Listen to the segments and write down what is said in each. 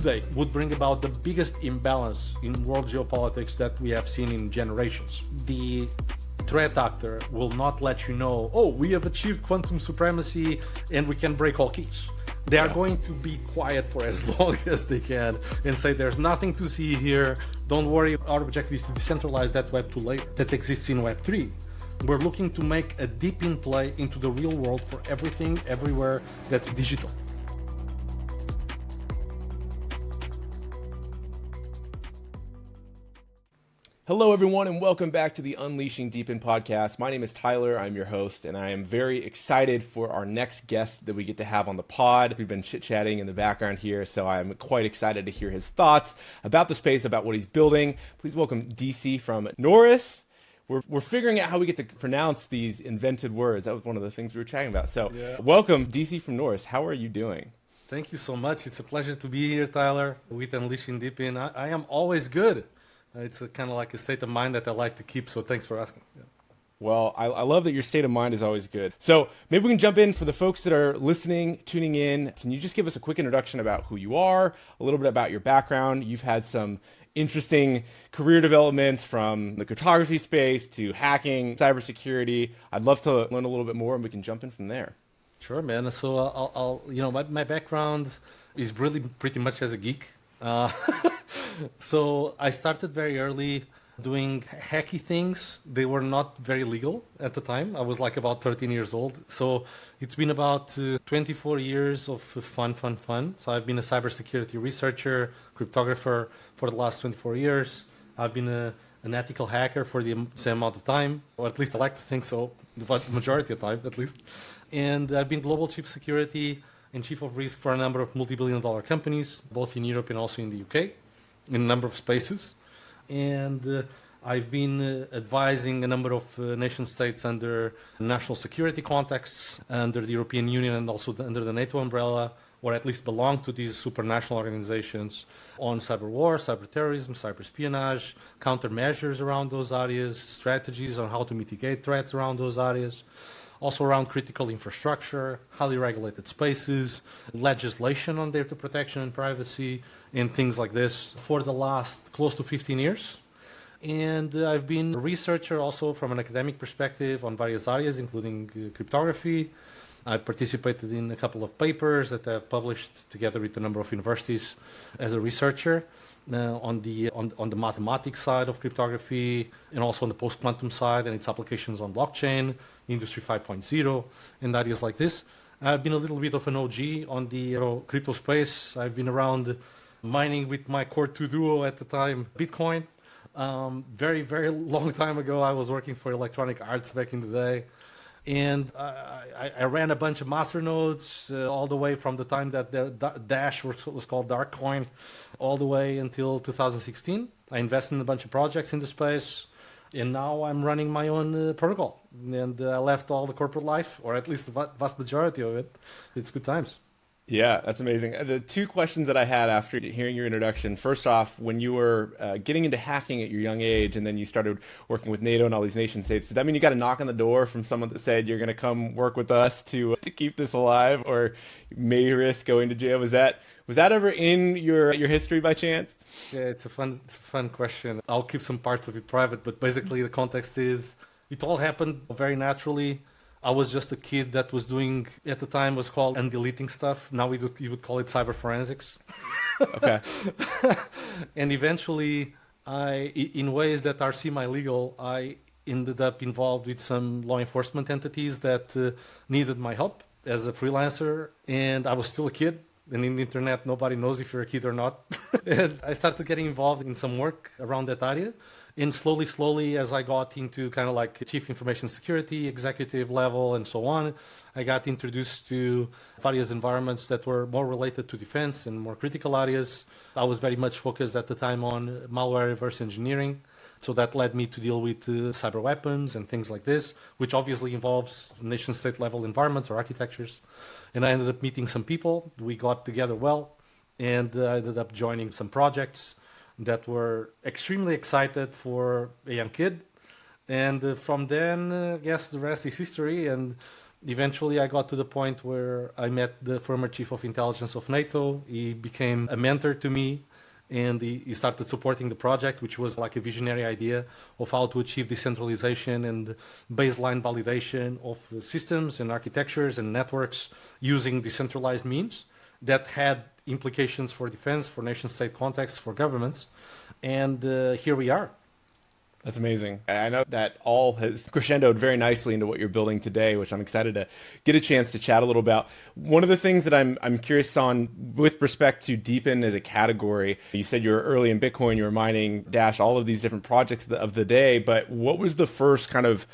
today would bring about the biggest imbalance in world geopolitics that we have seen in generations. The threat actor will not let you know, oh, we have achieved quantum supremacy and we can break all keys. They are going to be quiet for as long as they can and say there's nothing to see here. Don't worry, our objective is to decentralize that Web 2 layer that exists in Web 3. We're looking to make a Deepin play into the real world for everything, everywhere that's digital. Hello, everyone, and welcome back to the Unleashing DePIN podcast. My name is Tyler. I'm your host, and I am very excited for our next guest that we get to have on the pod. We've been chit-chatting in the background here, so I'm quite excited to hear his thoughts about the space, about what he's building. Please welcome DC from Naoris. We're figuring out how we get to pronounce these invented words. That was one of the things we were chatting about. So Welcome, DC from Naoris. How are you doing? Thank you so much. It's a pleasure to be here, Tyler, with Unleashing DePIN. I am always good. It's kind of like a state of mind that I like to keep, so thanks for asking. Yeah. Well, I love that your state of mind is always good. So maybe we can jump in for the folks that are listening, tuning in. Can you just give us a quick introduction about who you are, a little bit about your background? You've had some interesting career developments from the cryptography space to hacking, cybersecurity. I'd love to learn a little bit more, and we can jump in from there. Sure, man. So my background is really pretty much as a geek. So I started very early doing hacky things. They were not very legal at the time. I was like about 13 years old. So it's been about 24 years of fun. So I've been a cybersecurity researcher, cryptographer for the last 24 years. I've been an ethical hacker for the same amount of time, or at least I like to think so, the majority of time at least. And I've been global chief security and chief of risk for a number of multi-billion-dollar companies, both in Europe and also in the UK, in a number of spaces. And I've been advising a number of nation states under national security contexts, under the European Union and also under the NATO umbrella, or at least belong to these supranational organizations on cyber war, cyber terrorism, cyber espionage, countermeasures around those areas, strategies on how to mitigate threats around those areas. Also around critical infrastructure, highly regulated spaces, legislation on data protection and privacy, and things like this for the last close to 15 years. And I've been a researcher also from an academic perspective on various areas, including cryptography. I've participated in a couple of papers that I've published together with a number of universities as a researcher. On the mathematics side of cryptography, and also on the post-quantum side and its applications on blockchain, Industry 5.0, and areas like this. I've been a little bit of an OG on the crypto space. I've been around mining with my core 2 duo at the time, Bitcoin. Very, very long time ago, I was working for Electronic Arts back in the day. And I ran a bunch of master nodes all the way from the time that the Dash was called Darkcoin, all the way until 2016. I invested in a bunch of projects in the space, and now I'm running my own protocol. And I left all the corporate life, or at least the vast majority of it. It's good times. Yeah, that's amazing. The two questions that I had after hearing your introduction, first off, when you were getting into hacking at your young age and then you started working with NATO and all these nation states, did that mean you got a knock on the door from someone that said you're going to come work with us to keep this alive, or may risk going to jail? Was that ever in your history by chance? Yeah, it's a fun question. I'll keep some parts of it private, but basically the context is it all happened very naturally. I was just a kid that was doing, at the time was called undeleting stuff. Now you would call it cyber forensics. Okay. And eventually, in ways that are semi-legal, I ended up involved with some law enforcement entities that needed my help as a freelancer. And I was still a kid. And in the internet, nobody knows if you're a kid or not. And I started getting involved in some work around that area. And slowly, as I got into kind of like chief information security, executive level, and so on, I got introduced to various environments that were more related to defense and more critical areas. I was very much focused at the time on malware reverse engineering. So that led me to deal with cyber weapons and things like this, which obviously involves nation-state level environments or architectures. And I ended up meeting some people. We got together well, and I ended up joining some projects that were extremely excited for a young kid. And from then, I guess the rest is history. And Eventually, I got to the point where I met the former chief of intelligence of NATO. He became a mentor to me, and he started supporting the project, which was like a visionary idea of how to achieve decentralization and baseline validation of systems and architectures and networks using decentralized means that had implications for defense, for nation-state contexts, for governments. And here we are. That's amazing. I know that all has crescendoed very nicely into what you're building today, which I'm excited to get a chance to chat a little about. One of the things that I'm curious on with respect to Deepin as a category, you said you were early in Bitcoin, you were mining Dash, all of these different projects of the day, but what was the first kind of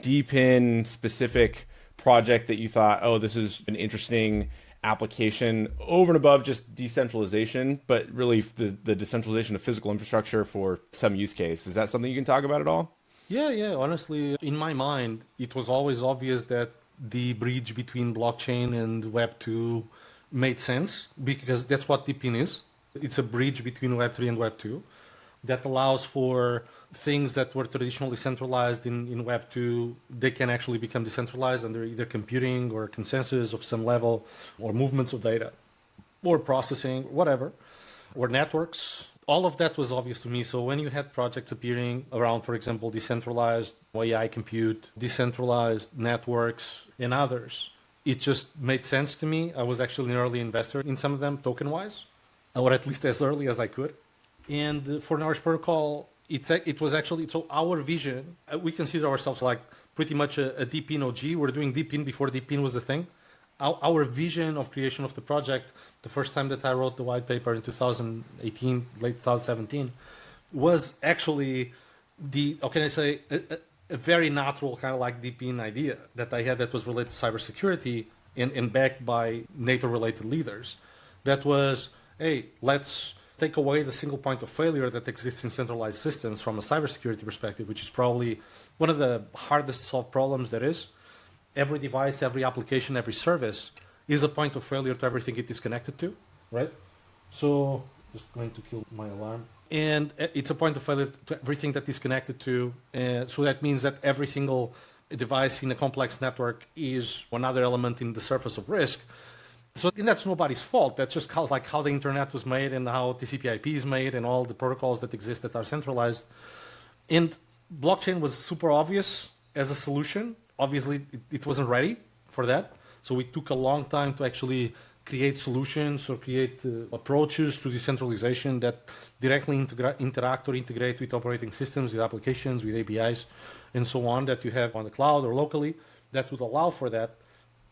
Deepin specific project that you thought, oh, this is an interesting application over and above just decentralization, but really the decentralization of physical infrastructure for some use case? Is that something you can talk about at all? Yeah. Honestly, in my mind, it was always obvious that the bridge between blockchain and Web 2 made sense because that's what Deepin is. It's a bridge between Web 3 and Web 2 that allows for things that were traditionally centralized in Web 2, they can actually become decentralized under either computing or consensus of some level, or movements of data, or processing, whatever, or networks. All of that was obvious to me. So when you had projects appearing around, for example, decentralized AI compute, decentralized networks, and others, it just made sense to me. I was actually an early investor in some of them, token-wise, or at least as early as I could. And for Naoris Protocol, it was actually, so our vision, we consider ourselves like pretty much a Deepin OG. We're doing Deepin before Deepin was a thing. Our vision of creation of the project, the first time that I wrote the white paper in 2018, late 2017, was actually how can I say, a very natural kind of like Deepin idea that I had that was related to cybersecurity and backed by NATO-related leaders. That was, hey, let's take away the single point of failure that exists in centralized systems from a cybersecurity perspective, which is probably one of the hardest solved problems there is. Every device, every application, every service is a point of failure to everything it is connected to, right? So, just going to kill my alarm. And it's a point of failure to everything that is connected to. So that means that every single device in a complex network is another element in the surface of risk. So and that's nobody's fault. That's just how the internet was made and how TCP/IP is made and all the protocols that exist that are centralized. And blockchain was super obvious as a solution. Obviously, it wasn't ready for that. So we took a long time to actually create solutions or create approaches to decentralization that directly interact or integrate with operating systems, with applications, with APIs, and so on that you have on the cloud or locally that would allow for that.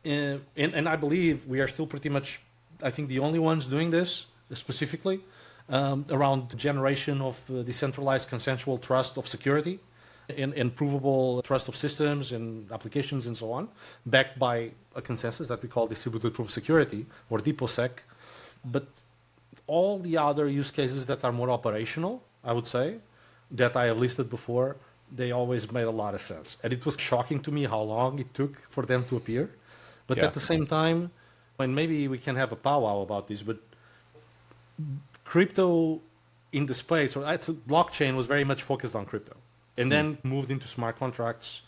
And I believe we are still pretty much, I think, the only ones doing this specifically around the generation of decentralized consensual trust of security and provable trust of systems and applications and so on, backed by a consensus that we call distributed proof of security or DPoSec. But all the other use cases that are more operational, I would say, that I have listed before, they always made a lot of sense. And it was shocking to me how long it took for them to appear. But at the same time, and maybe we can have a powwow about this, but crypto in the space, or blockchain was very much focused on crypto. And then moved into smart contracts.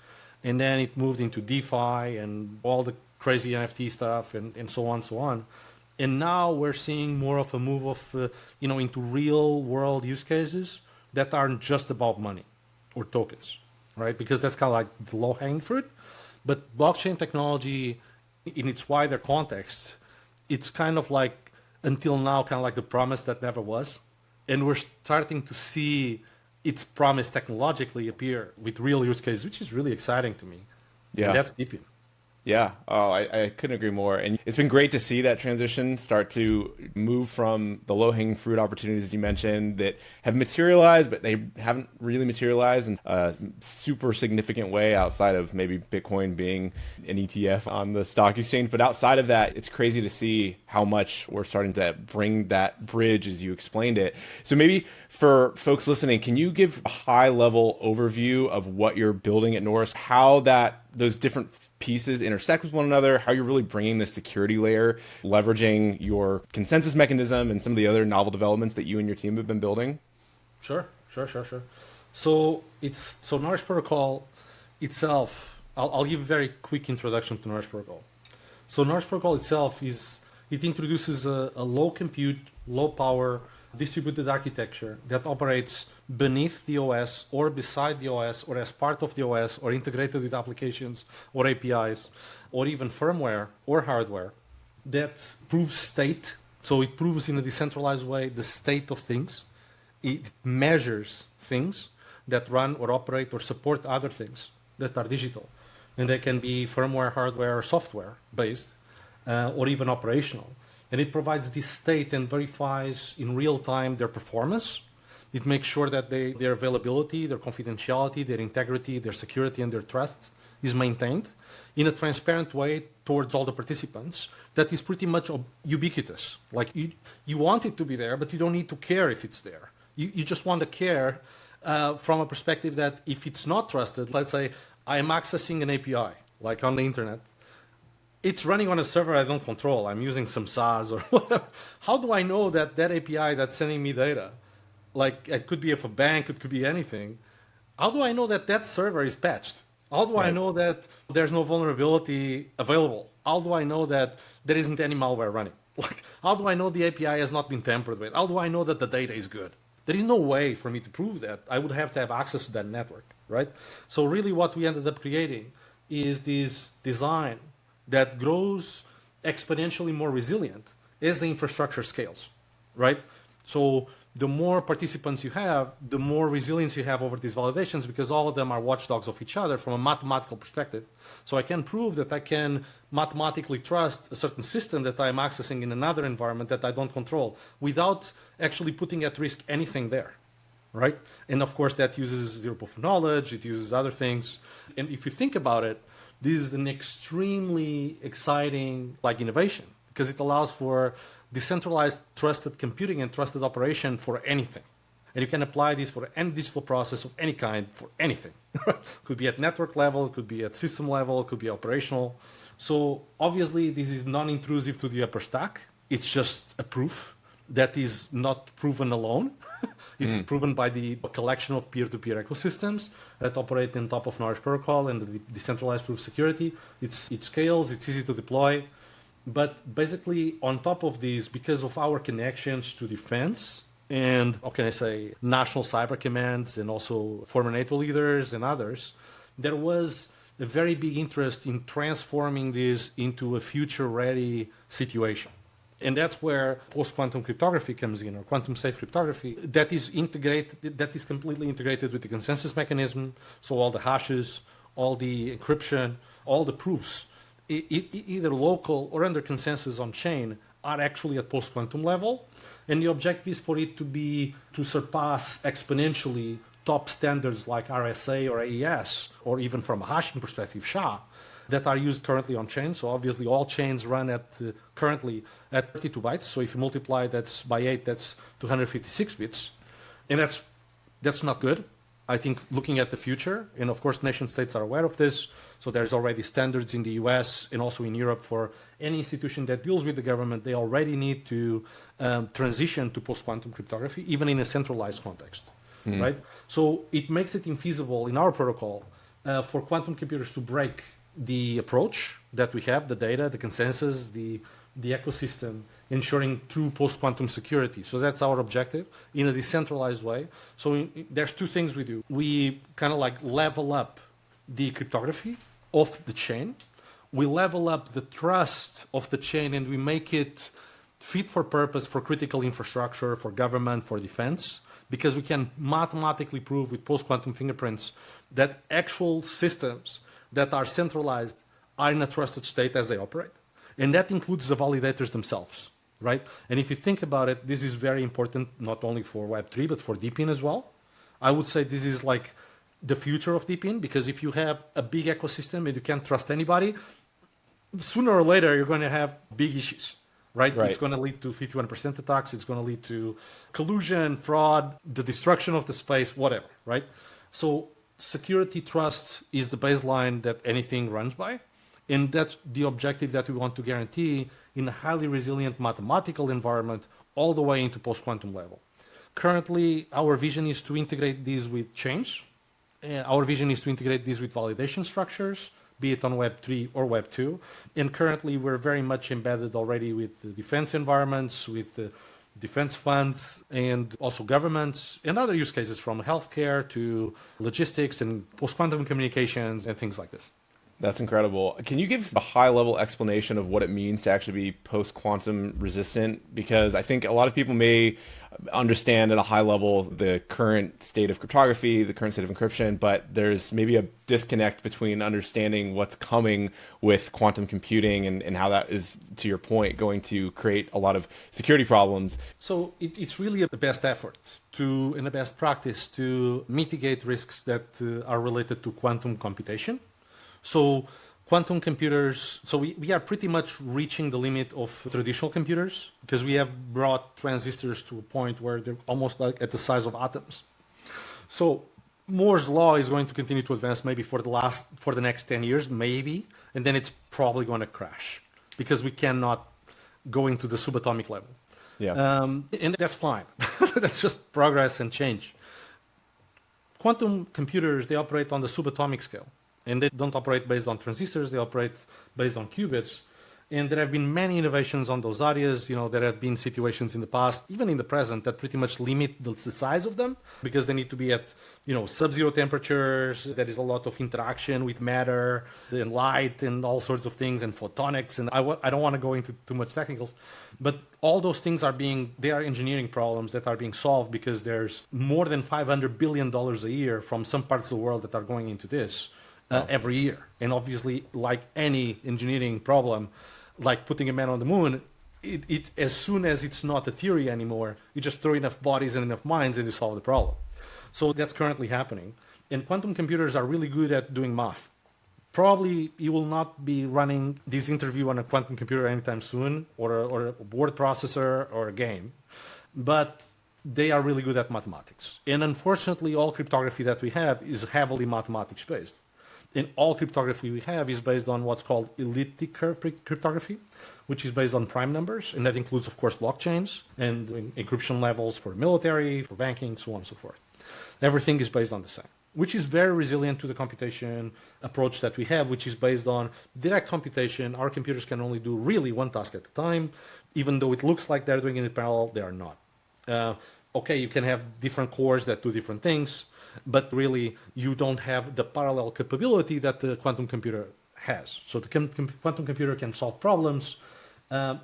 And then it moved into DeFi and all the crazy NFT stuff and so on and so on. And now we're seeing more of a move of, into real world use cases that aren't just about money or tokens, right? Because that's kind of like the low hanging fruit. But blockchain technology, in its wider context, it's kind of like, until now, kind of like the promise that never was. And we're starting to see its promise technologically appear with real use cases, which is really exciting to me. Yeah. And that's Deepin. Yeah. Oh, I couldn't agree more. And it's been great to see that transition start to move from the low-hanging fruit opportunities you mentioned that have materialized, but they haven't really materialized in a super significant way outside of maybe Bitcoin being an ETF on the stock exchange. But outside of that, it's crazy to see how much we're starting to bring that bridge as you explained it. So maybe for folks listening, can you give a high-level overview of what you're building at Naoris, how those different pieces intersect with one another, how you're really bringing the security layer, leveraging your consensus mechanism and some of the other novel developments that you and your team have been building? Sure. So Naoris Protocol itself I'll give a very quick introduction to Naoris Protocol. So Naoris Protocol itself it introduces a low compute, low power distributed architecture that operates beneath the OS or beside the OS or as part of the OS or integrated with applications or APIs or even firmware or hardware that proves state. So it proves in a decentralized way the state of things. It measures things that run or operate or support other things that are digital. And they can be firmware, hardware, or software based, or even operational. And it provides this state and verifies in real time their performance. It makes sure that their availability, their confidentiality, their integrity, their security, and their trust is maintained in a transparent way towards all the participants that is pretty much ubiquitous. Like you want it to be there, but you don't need to care if it's there. You just want to care from a perspective that if it's not trusted, let's say I'm accessing an API, like on the internet, it's running on a server I don't control. I'm using some SaaS or whatever. How do I know that that API that's sending me data, like it could be of a bank, it could be anything. How do I know that that server is patched? How do I know that there's no vulnerability available? How do I know that there isn't any malware running? Like, how do I know the API has not been tampered with? How do I know that the data is good? There is no way for me to prove that. I would have to have access to that network, right? So really what we ended up creating is this design that grows exponentially more resilient as the infrastructure scales, right? So the more participants you have, the more resilience you have over these validations because all of them are watchdogs of each other from a mathematical perspective. So I can prove that I can mathematically trust a certain system that I'm accessing in another environment that I don't control without actually putting at risk anything there, right? And of course that uses zero proof of knowledge, it uses other things. And if you think about it, this is an extremely exciting innovation because it allows for decentralized trusted computing and trusted operation for anything. And you can apply this for any digital process of any kind for anything. Could be at network level, it could be at system level, it could be operational. So obviously this is non-intrusive to the upper stack. It's just a proof that is not proven alone. It's proven by the collection of peer-to-peer ecosystems that operate on top of Naoris Protocol and the decentralized proof security. It scales, it's easy to deploy. But basically, on top of this, because of our connections to defense and, how can I say, national cyber commands and also former NATO leaders and others, there was a very big interest in transforming this into a future-ready situation. And that's where post-quantum cryptography comes in, or quantum-safe cryptography, that is completely integrated with the consensus mechanism. So all the hashes, all the encryption, all the proofs, either local or under consensus on chain, are actually at post-quantum level. And the objective is for it to surpass exponentially top standards like RSA or AES, or even from a hashing perspective, SHA, that are used currently on chain. So obviously all chains run currently at 32 bytes. So if you multiply that by 8, that's 256 bits. And that's not good. I think looking at the future, and of course nation states are aware of this, so there's already standards in the US and also in Europe for any institution that deals with the government, they already need to transition to post-quantum cryptography, even in a centralized context, right? So it makes it infeasible in our protocol for quantum computers to break the approach that we have, the data, the consensus, the ecosystem, ensuring true post-quantum security. So that's our objective in a decentralized way. So there's two things we do. We kind of level up the cryptography of the chain. We level up the trust of the chain and we make it fit for purpose for critical infrastructure, for government, for defense, because we can mathematically prove with post-quantum fingerprints that actual systems that are centralized are in a trusted state as they operate. And that includes the validators themselves, right? And if you think about it, this is very important, not only for Web3, but for Deepin as well. I would say this is like the future of Deepin, because if you have a big ecosystem and you can't trust anybody, sooner or later, you're going to have big issues, right? It's going to lead to 51% attacks. It's going to lead to collusion, fraud, the destruction of the space, whatever, right? So security trust is the baseline that anything runs by. And that's the objective that we want to guarantee in a highly resilient mathematical environment all the way into post-quantum level. Currently, our vision is to integrate these with chains. Our vision is to integrate these with validation structures, be it on Web 3 or Web 2. And currently, we're very much embedded already with the defense environments, with defense funds, and also governments, and other use cases from healthcare to logistics and post-quantum communications and things like this. That's incredible. Can you give a high-level explanation of what it means to actually be post-quantum resistant? Because I think a lot of people may understand at a high level the current state of cryptography, the current state of encryption, but there's maybe a disconnect between understanding what's coming with quantum computing and how that is, to your point, going to create a lot of security problems. So it's really the best effort and the best practice to mitigate risks that are related to quantum computation. So quantum computers, so we are pretty much reaching the limit of traditional computers because we have brought transistors to a point where they're almost like at the size of atoms. So Moore's law is going to continue to advance maybe for the next 10 years, maybe, and then it's probably going to crash because we cannot go into the subatomic level. Yeah. And that's fine. That's just progress and change. Quantum computers, they operate on the subatomic scale. And they don't operate based on transistors, they operate based on qubits. And there have been many innovations on those areas. There have been situations in the past, even in the present, that pretty much limit the size of them because they need to be at, sub-zero temperatures. There is a lot of interaction with matter and light and all sorts of things and photonics. And I don't want to go into too much technicals, but all those things they are engineering problems that are being solved because there's more than $500 billion a year from some parts of the world that are going into this. Every year. And obviously, like any engineering problem, like putting a man on the moon, it as soon as it's not a theory anymore, you just throw enough bodies and enough minds and you solve the problem. So that's currently happening. And quantum computers are really good at doing math. Probably you will not be running this interview on a quantum computer anytime soon, or a word processor or a game, but they are really good at mathematics. And unfortunately, all cryptography that we have is heavily mathematics based. And all cryptography we have is based on what's called elliptic curve cryptography, which is based on prime numbers. And that includes, of course, blockchains and encryption levels for military, for banking, so on and so forth. Everything is based on the same, which is very resilient to the computation approach that we have, which is based on direct computation. Our computers can only do really one task at a time. Even though it looks like they're doing it in parallel, they are not. Okay, you can have different cores that do different things, but really you don't have the parallel capability that the quantum computer has. So the quantum computer can solve problems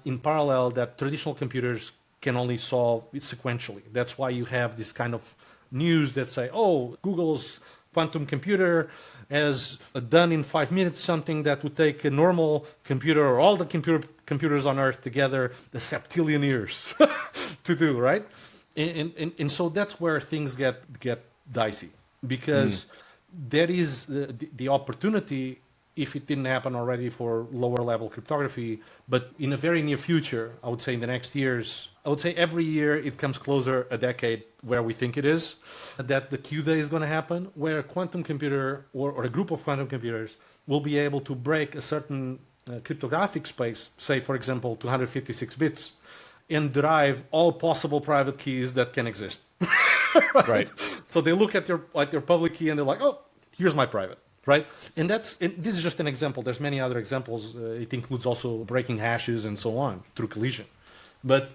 in parallel that traditional computers can only solve sequentially. That's why you have this kind of news that say, oh, Google's quantum computer has done in 5 minutes something that would take a normal computer or all the computers on Earth together a septillion years to do, right? And so that's where things get dicey, because there is the opportunity, if it didn't happen already, for lower level cryptography, but in a very near future, I would say in the next years, I would say every year it comes closer a decade where we think it is, that the Q day is going to happen, where a quantum computer or a group of quantum computers will be able to break a certain cryptographic space, say for example 256 bits, and derive all possible private keys that can exist. Right. So they look at your public key and they're like, oh, here's my private, right? And this is just an example. There's many other examples. It includes also breaking hashes and so on through collision. But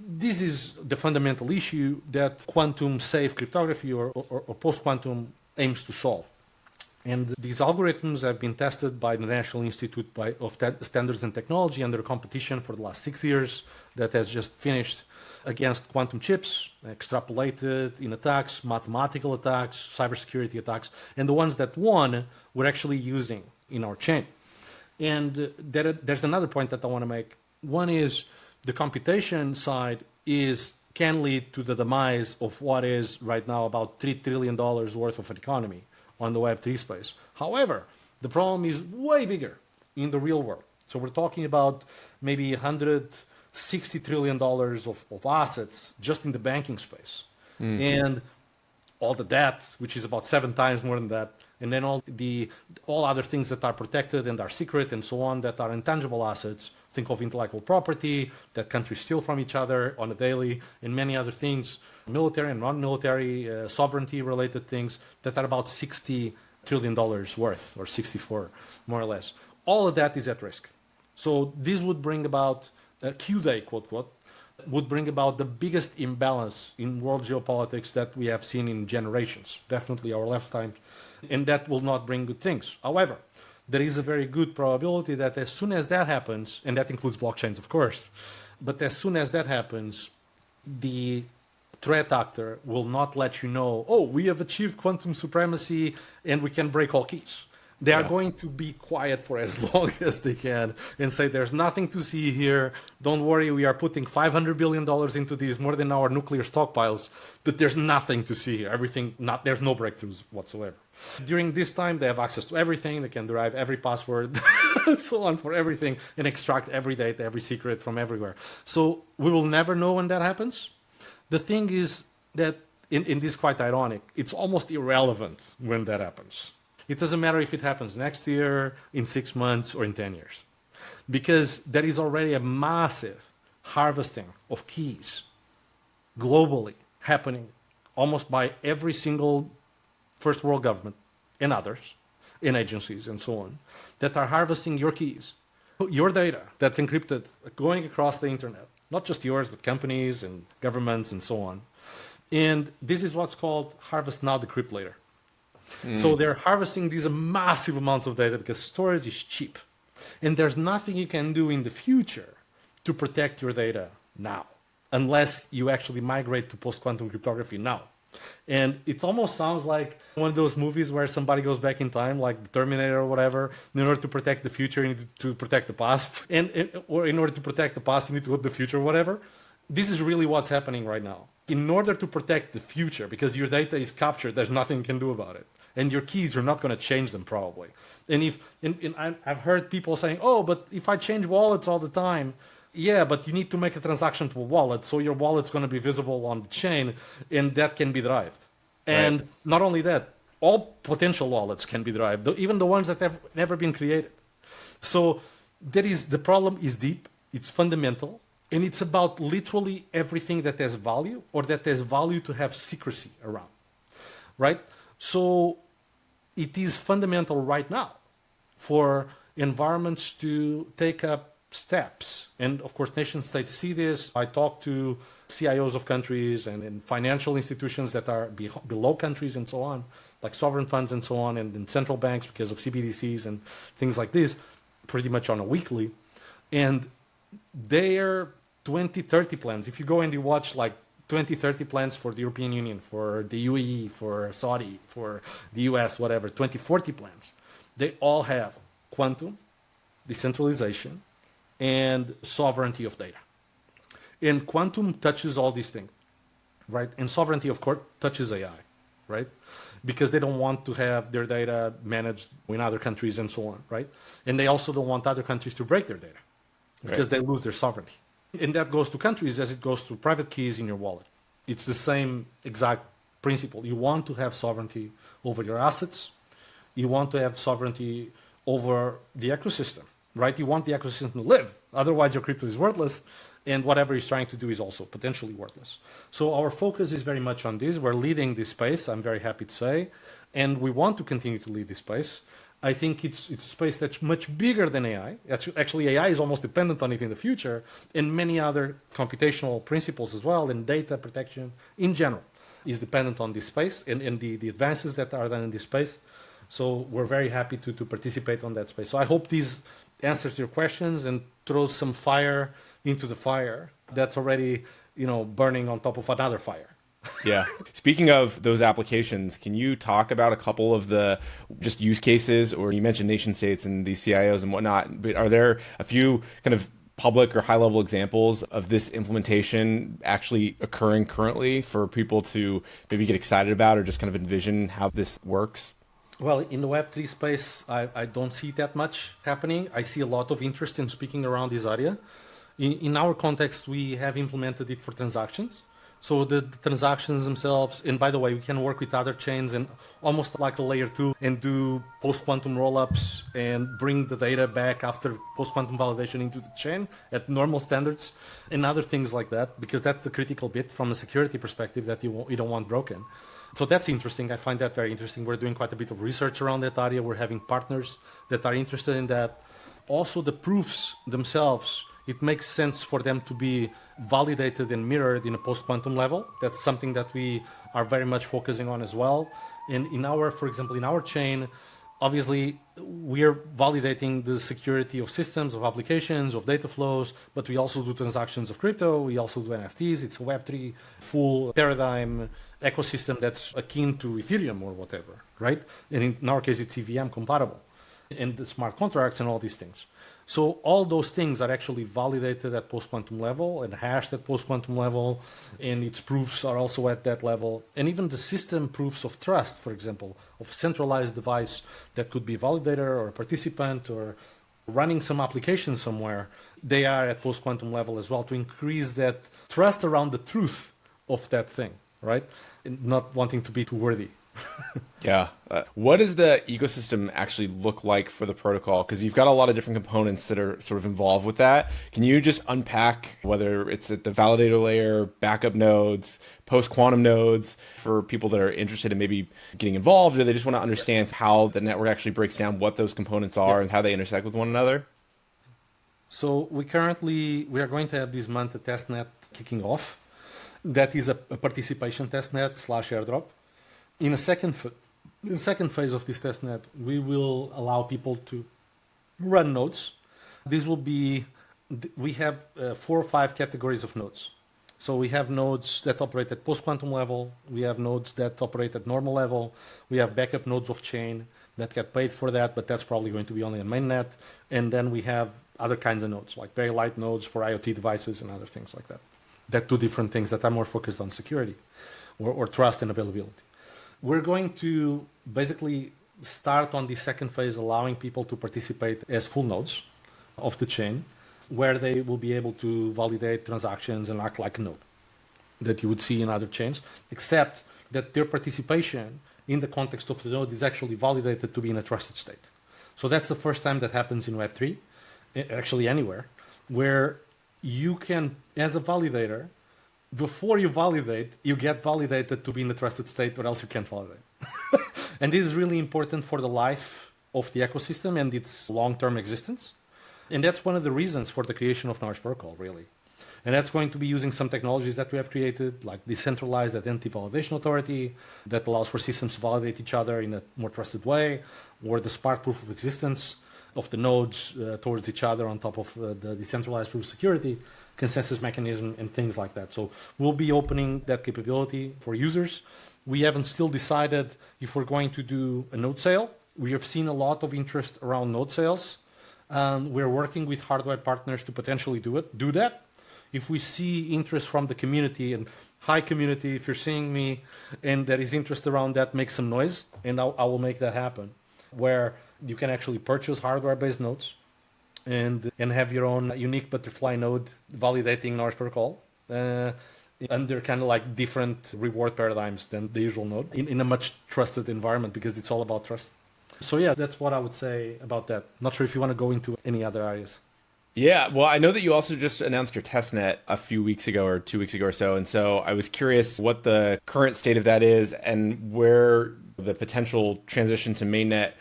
this is the fundamental issue that quantum safe cryptography or post-quantum aims to solve. And these algorithms have been tested by the National Institute of Standards and Technology under competition for the last 6 years that has just finished against quantum chips, extrapolated in attacks, mathematical attacks, cybersecurity attacks, and the ones that won we're actually using in our chain. And there's another point that I want to make. One is the computation side can lead to the demise of what is right now about $3 trillion worth of an economy on the Web3 space. However, the problem is way bigger in the real world. So we're talking about maybe $160 trillion of assets just in the banking space. And all the debt, which is about 7 times more than that, and then all other things that are protected and are secret and so on that are intangible assets. Think of intellectual property that countries steal from each other on a daily, and many other things, military and non-military, sovereignty-related things that are about $60 trillion worth, or 64, more or less. All of that is at risk. So this would bring about, Q-Day, quote, quote, would bring about the biggest imbalance in world geopolitics that we have seen in generations, definitely our lifetime, and that will not bring good things. However, there is a very good probability that as soon as that happens, and that includes blockchains, of course, but as soon as that happens, the threat actor will not let you know, oh, we have achieved quantum supremacy and we can break all keys. They are going to be quiet for as long as they can and say, there's nothing to see here. Don't worry, we are putting $500 billion into these, more than our nuclear stockpiles, but there's nothing to see here. There's no breakthroughs whatsoever. During this time, they have access to everything. They can derive every password, so on, for everything, and extract every data, every secret from everywhere. So we will never know when that happens. The thing is that, in this quite ironic, it's almost irrelevant when that happens. It doesn't matter if it happens next year, in 6 months, or in 10 years. Because there is already a massive harvesting of keys globally happening almost by every single first world government and others, and agencies and so on, that are harvesting your keys, your data that's encrypted, going across the internet. Not just yours, but companies and governments and so on. And this is what's called harvest now, decrypt later. So they're harvesting these massive amounts of data because storage is cheap. And there's nothing you can do in the future to protect your data now, unless you actually migrate to post-quantum cryptography now. And it almost sounds like one of those movies where somebody goes back in time, like the Terminator or whatever. In order to protect the future, you need to protect the past. Or in order to protect the past, you need to go to the future or whatever. This is really what's happening right now. In order to protect the future, because your data is captured, there's nothing you can do about it. And your keys, you're not going to change them probably. And I've heard people saying, oh, but if I change wallets all the time, yeah, but you need to make a transaction to a wallet, so your wallet's going to be visible on the chain, and that can be derived. And not only that, all potential wallets can be derived, even the ones that have never been created. So the problem is deep, it's fundamental, and it's about literally everything that has value, or that has value to have secrecy around, right? So it is fundamental right now for environments to take up steps. And of course, nation states see this. I talk to CIOs of countries and financial institutions that are below countries and so on, like sovereign funds and so on, and central banks because of CBDCs and things like this, pretty much on a weekly. And their 2030 plans, if you go and you watch like 2030 plans for the European Union, for the UAE, for Saudi, for the US, whatever, 2040 plans, they all have quantum, decentralization, and sovereignty of data. And quantum touches all these things, right? And sovereignty, of course, touches AI, right? Because they don't want to have their data managed in other countries and so on, right? And they also don't want other countries to break their data because they lose their sovereignty. And that goes to countries as it goes to private keys in your wallet. It's the same exact principle. You want to have sovereignty over your assets. You want to have sovereignty over the ecosystem, right? You want the ecosystem to live. Otherwise, your crypto is worthless. And whatever he's trying to do is also potentially worthless. So our focus is very much on this. We're leading this space, I'm very happy to say. And we want to continue to lead this space. I think it's a space that's much bigger than AI. Actually, AI is almost dependent on it in the future, and many other computational principles as well, and data protection in general is dependent on this space and the advances that are done in this space. So we're very happy to participate on that space. So I hope this answers your questions and throws some fire into the fire that's already, burning on top of another fire. Yeah. Speaking of those applications, can you talk about a couple of the just use cases, or you mentioned nation states and the CIOs and whatnot, but are there a few kind of public or high level examples of this implementation actually occurring currently for people to maybe get excited about or just kind of envision how this works? Well, in the Web3 space, I don't see that much happening. I see a lot of interest in speaking around this area. In our context, we have implemented it for transactions. So the transactions themselves, and by the way, we can work with other chains and almost like a layer 2 and do post-quantum rollups and bring the data back after post-quantum validation into the chain at normal standards and other things like that, because that's the critical bit from a security perspective that you don't want broken. So that's interesting. I find that very interesting. We're doing quite a bit of research around that area. We're having partners that are interested in that. Also, the proofs themselves, it makes sense for them to be validated and mirrored in a post-quantum level. That's something that we are very much focusing on as well. And for example, in our chain, obviously, we are validating the security of systems, of applications, of data flows, but we also do transactions of crypto. We also do NFTs. It's a Web3 full paradigm ecosystem that's akin to Ethereum or whatever, right? And in our case, it's EVM compatible, and the smart contracts and all these things. So all those things are actually validated at post-quantum level and hashed at post-quantum level, and its proofs are also at that level. And even the system proofs of trust, for example, of a centralized device that could be a validator or a participant or running some application somewhere, they are at post-quantum level as well to increase that trust around the truth of that thing, right? And not wanting to be too worthy. Yeah. What does the ecosystem actually look like for the protocol? Because you've got a lot of different components that are sort of involved with that. Can you just unpack whether it's at the validator layer, backup nodes, post-quantum nodes, for people that are interested in maybe getting involved, or they just want to understand how the network actually breaks down what those components are and how they intersect with one another? So we are going to have this month a testnet kicking off. That is a participation testnet / airdrop. In the second phase of this testnet, we will allow people to run nodes. We have 4 or 5 categories of nodes. So we have nodes that operate at post-quantum level. We have nodes that operate at normal level. We have backup nodes of chain that get paid for that, but that's probably going to be only on mainnet. And then we have other kinds of nodes, like very light nodes for IoT devices and other things like that. That do different things that are more focused on security or trust and availability. We're going to basically start on the second phase, allowing people to participate as full nodes of the chain, where they will be able to validate transactions and act like a node that you would see in other chains, except that their participation in the context of the node is actually validated to be in a trusted state. So that's the first time that happens in Web3, actually anywhere, where you can, as a validator, before you validate, you get validated to be in a trusted state, or else you can't validate. And this is really important for the life of the ecosystem and its long-term existence. And that's one of the reasons for the creation of Naoris Protocol, really. And that's going to be using some technologies that we have created, like Decentralized Identity Validation Authority, that allows for systems to validate each other in a more trusted way, or the Spark proof of existence of the nodes towards each other on top of the decentralized proof of security, consensus mechanism, and things like that. So we'll be opening that capability for users. We haven't still decided if we're going to do a node sale. We have seen a lot of interest around node sales. We're working with hardware partners to potentially do that. If we see interest from the community, and hi community, if you're seeing me and there is interest around that, make some noise, and I will make that happen, where you can actually purchase hardware-based nodes and have your own unique butterfly node validating Naoris Protocol under kind of like different reward paradigms than the usual node in a much trusted environment, because it's all about trust. So yeah, that's what I would say about that. Not sure if you want to go into any other areas. Yeah, well, I know that you also just announced your testnet a few weeks ago or 2 weeks ago or so. And so I was curious what the current state of that is and where the potential transition to mainnet,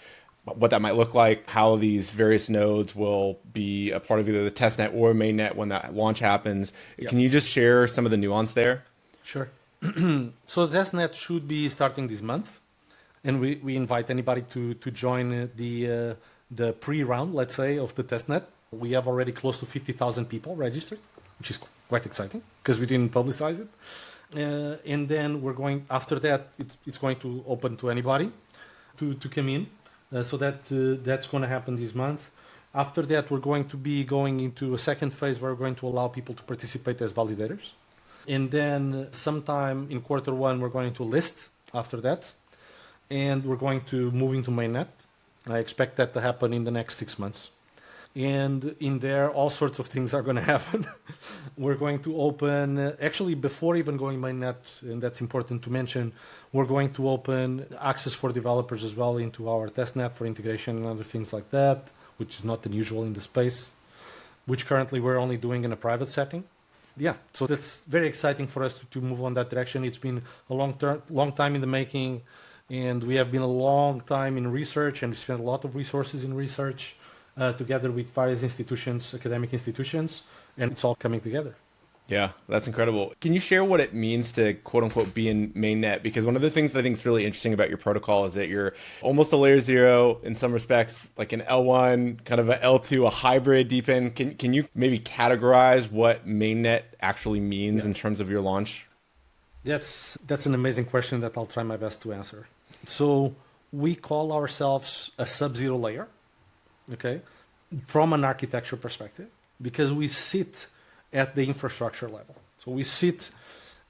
what that might look like, how these various nodes will be a part of either the testnet or mainnet when that launch happens. Yep. Can you just share some of the nuance there? Sure. So the testnet should be starting this month. And we invite anybody to join the pre-round, let's say, of the testnet. We have already close to 50,000 people registered, which is quite exciting because we didn't publicize it. And then after that, it's going to open to anybody to come in. So that's going to happen this month. After that, we're going to be going into a second phase where we're going to allow people to participate as validators. And then sometime in Q1, we're going to list after that. And we're going to move into mainnet. I expect that to happen in the next 6 months. And in there, all sorts of things are going to happen. We're going to open, actually, before even going mainnet, and that's important to mention, we're going to open access for developers as well into our testnet for integration and other things like that, which is not unusual in the space, which currently we're only doing in a private setting. Yeah, so that's very exciting for us to move on that direction. It's been a long time in the making, and we have been a long time in research, and we spent a lot of resources in research together with various institutions, academic institutions, and it's all coming together. Yeah, that's incredible. Can you share what it means to quote unquote be in mainnet? Because one of the things that I think is really interesting about your protocol is that you're almost a layer 0 in some respects, like an L1, kind of a L2, a hybrid Deepin. Can you maybe categorize what mainnet actually means in terms of your launch? That's an amazing question that I'll try my best to answer. So we call ourselves a sub-zero layer, okay, from an architecture perspective, because we sit at the infrastructure level. So we sit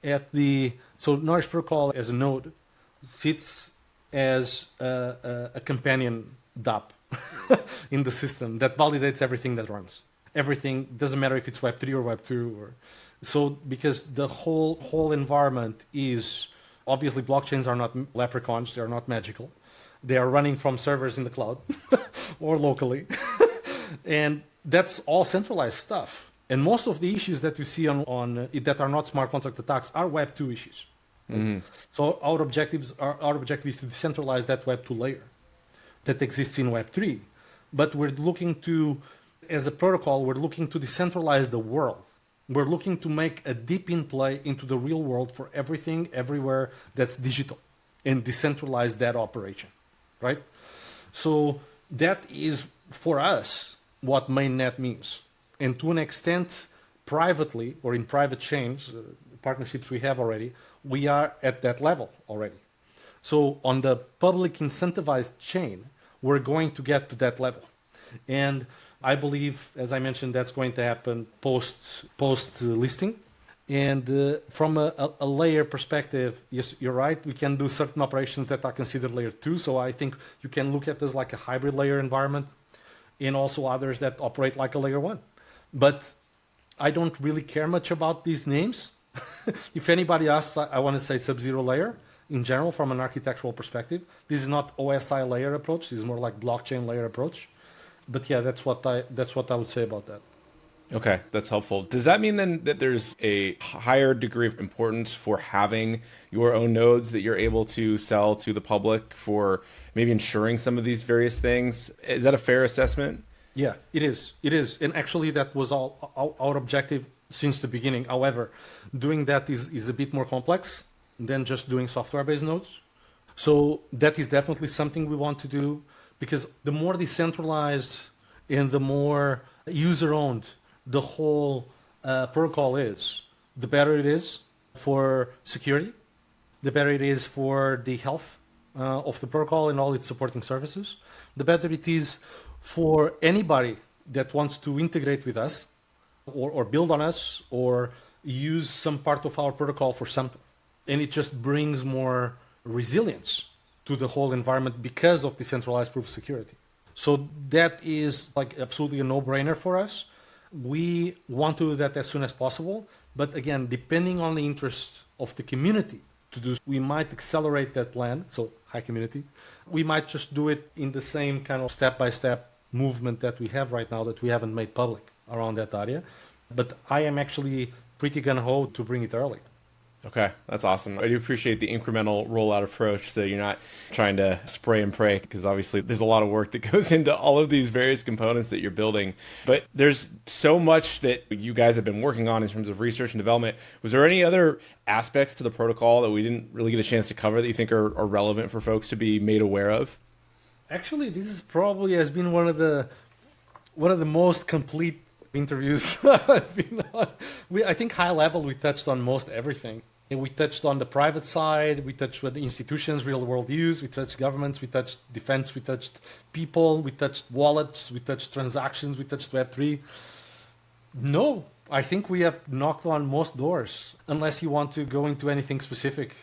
at so Naoris Protocol as a node sits as a companion DApp in the system that validates everything that runs. Everything, doesn't matter if it's Web3 or Web2. So because the whole environment is, obviously blockchains are not leprechauns, they're not magical. They are running from servers in the cloud or locally. And that's all centralized stuff. And most of the issues that you see on that are not smart contract attacks are Web2 issues. Mm-hmm. So our objective is to decentralize that Web2 layer that exists in Web3. But we're looking to, as a protocol, we're looking to decentralize the world. We're looking to make a Deepin play into the real world for everything, everywhere that's digital, and decentralize that operation, right? So that is, for us, what mainnet means. And to an extent, privately or in private chains, partnerships we have already, we are at that level already. So on the public incentivized chain, we're going to get to that level. And I believe, as I mentioned, that's going to happen post listing. And from a layer perspective, yes, you're right. We can do certain operations that are considered layer 2. So I think you can look at this like a hybrid layer environment, and also others that operate like a layer 1. But I don't really care much about these names. If anybody asks, I want to say sub-zero layer in general from an architectural perspective. This is not OSI layer approach. This is more like blockchain layer approach. But yeah, that's what I would say about that. Okay, that's helpful. Does that mean then that there's a higher degree of importance for having your own nodes that you're able to sell to the public for maybe ensuring some of these various things? Is that a fair assessment? Yeah, it is. It is. And actually that was all our objective since the beginning. However, doing that is a bit more complex than just doing software-based nodes. So that is definitely something we want to do, because the more decentralized and the more user-owned the whole protocol is, the better it is for security, the better it is for the health of the protocol and all its supporting services, the better it is for anybody that wants to integrate with us or build on us or use some part of our protocol for something. And it just brings more resilience to the whole environment because of decentralized proof of security. So that is like absolutely a no-brainer for us. We want to do that as soon as possible. But again, depending on the interest of the community to do, we might accelerate that plan. So high community. We might just do it in the same kind of step-by-step movement that we have right now that we haven't made public around that area. But I am actually pretty gung-ho to bring it early. Okay, that's awesome. I do appreciate the incremental rollout approach, so you're not trying to spray and pray, because obviously there's a lot of work that goes into all of these various components that you're building. But there's so much that you guys have been working on in terms of research and development. Was there any other aspects to the protocol that we didn't really get a chance to cover that you think are relevant for folks to be made aware of? Actually, this is probably has been one of the most complete interviews I've been on. I think high level we touched on most everything. And we touched on the private side, we touched what the institutions real world use, we touched governments, we touched defense, we touched people, we touched wallets, we touched transactions, we touched Web3. No, I think we have knocked on most doors, unless you want to go into anything specific.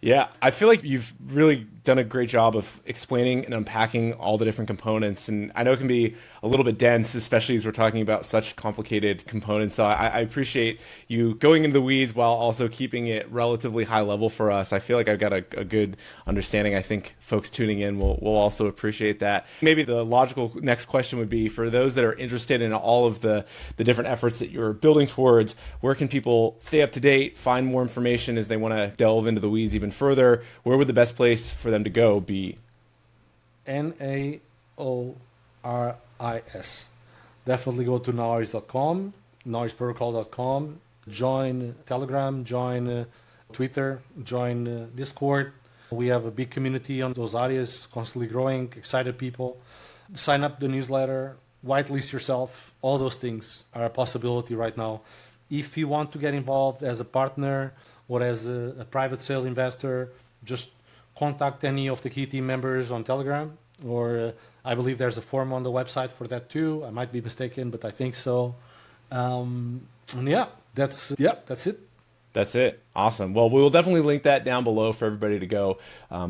Yeah, I feel like you've really done a great job of explaining and unpacking all the different components. And I know it can be a little bit dense, especially as we're talking about such complicated components. So I appreciate you going into the weeds while also keeping it relatively high level for us. I feel like I've got a good understanding. I think folks tuning in will also appreciate that. Maybe the logical next question would be, for those that are interested in all of the different efforts that you're building towards, where can people stay up to date, find more information as they want to delve into the weeds even further? Where would the best place for them to go be? Naoris. Definitely go to Naoris.com, NaorisProtocol.com, join Telegram, join Twitter, join Discord. We have a big community on those areas, constantly growing, excited people. Sign up the newsletter, whitelist yourself. All those things are a possibility right now. If you want to get involved as a partner or as a private sale investor, just contact any of the key team members on Telegram, or I believe there's a form on the website for that too. I might be mistaken, but I think so. And that's it. That's it. Awesome. Well, we will definitely link that down below for everybody to go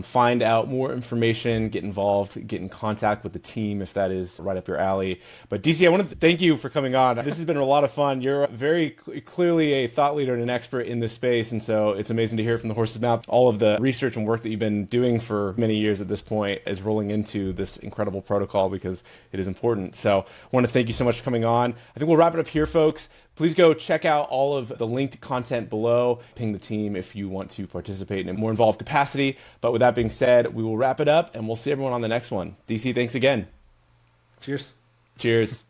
find out more information, get involved, get in contact with the team if that is right up your alley. But DC, I want to thank you for coming on. This has been a lot of fun. You're very clearly a thought leader and an expert in this space, and so it's amazing to hear from the horse's mouth all of the research and work that you've been doing for many years at this point is rolling into this incredible protocol, because it is important. So I want to thank you so much for coming on. I think we'll wrap it up here, folks. Please go check out all of the linked content below. Ping the team if you want to participate in a more involved capacity. But with that being said, we will wrap it up and we'll see everyone on the next one. DC, thanks again. Cheers. Cheers.